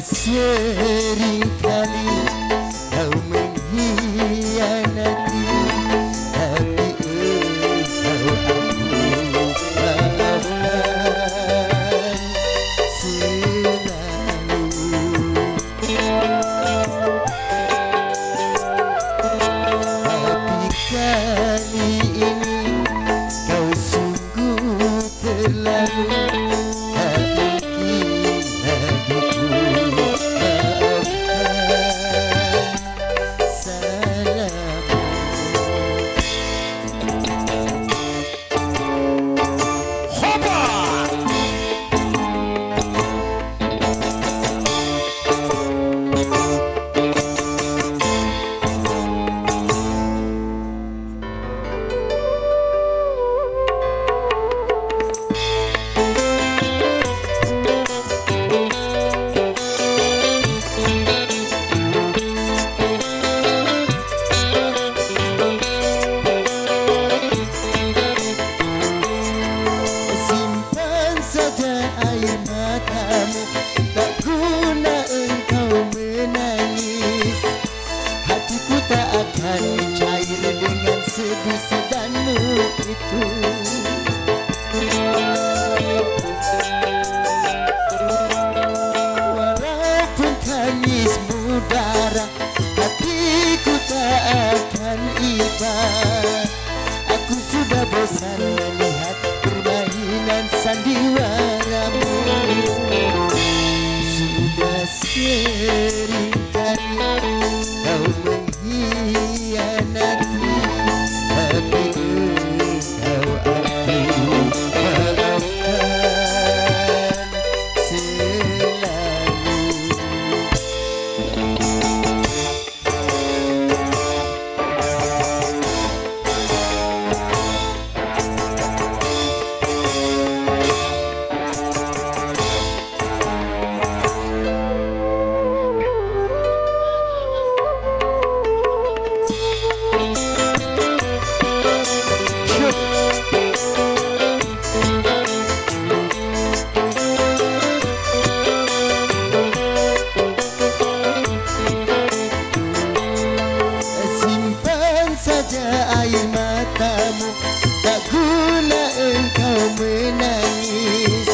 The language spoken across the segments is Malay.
seringkali kau mengkhianati, tapi engkau aku maafkan selalu. Tapi kali ini kau sungguh terlalu. Tak guna engkau menangis, hatiku tak akan cair dengan sedih sedanmu itu. Walaupun tangismu darah, hatiku tak akan iba. Aku sudah bosan melihat permainan sandiwaramu. Sudah seringkali kau mengkhianati, tapi engkau aku maafkan selalu. Air matamu, tak guna engkau menangis,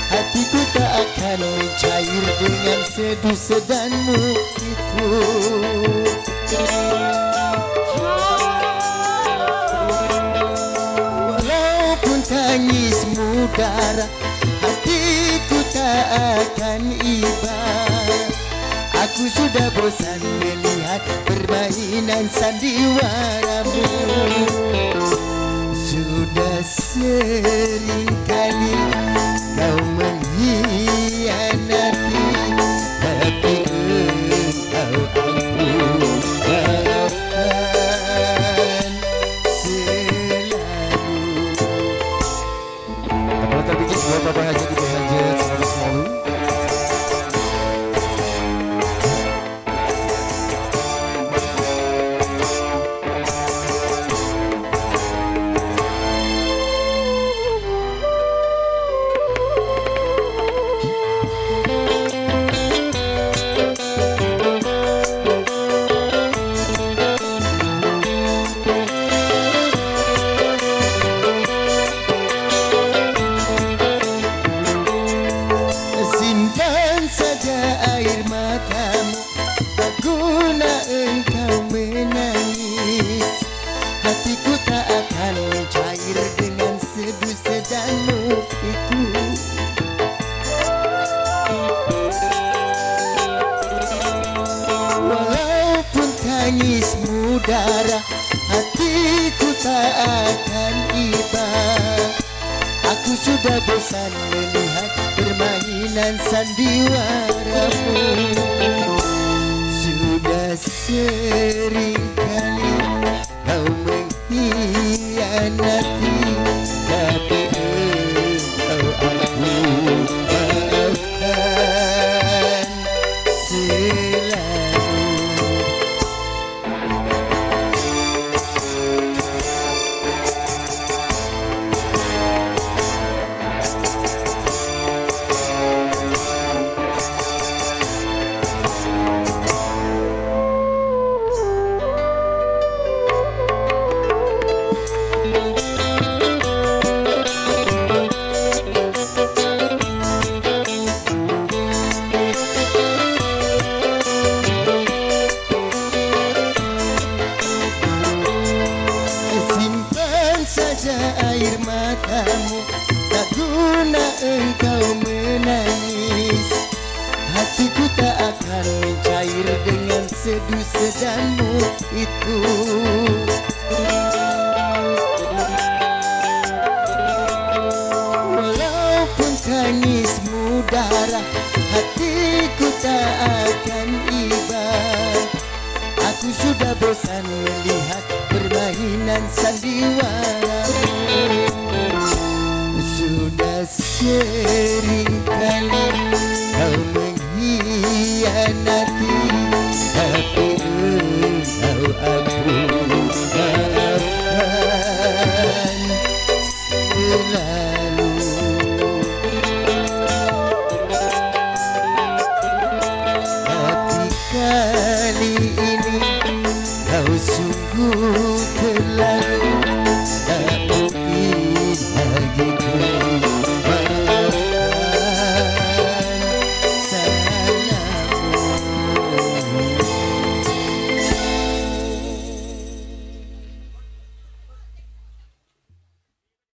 hatiku tak akan mencair dengan sedih sedanmu itu. Walaupun tangismu darah, hatiku tak akan iba. Aku sudah bosan melihat permainan sandiwaramu. Sudah seringkali kau mengkhianati, tapi engkau aku maafkan selalu. Kalau terbikin buat Bapak Haji di Hajat 100 air matamu, tak guna engkau menangis, hatiku tak akan mencair dengan sedih sedanmu itu. Walaupun tangismu darah, hatiku tak akan iba. Aku sudah bosan melihat permainan sandiwaramu. Sudah seringkali kau mengkhianati, tapi engkau aku maafkan selalu. Hatiku tak akan mencair dengan seduh sedanmu itu. Walaupun tangismu darah, hatiku tak akan iba. Aku sudah bosan melihat permainan sandiwara. Sudah sering kali kau mengkhianati, tapi engkau ampun maafkan selalu. Tapi kali ini kau sungguh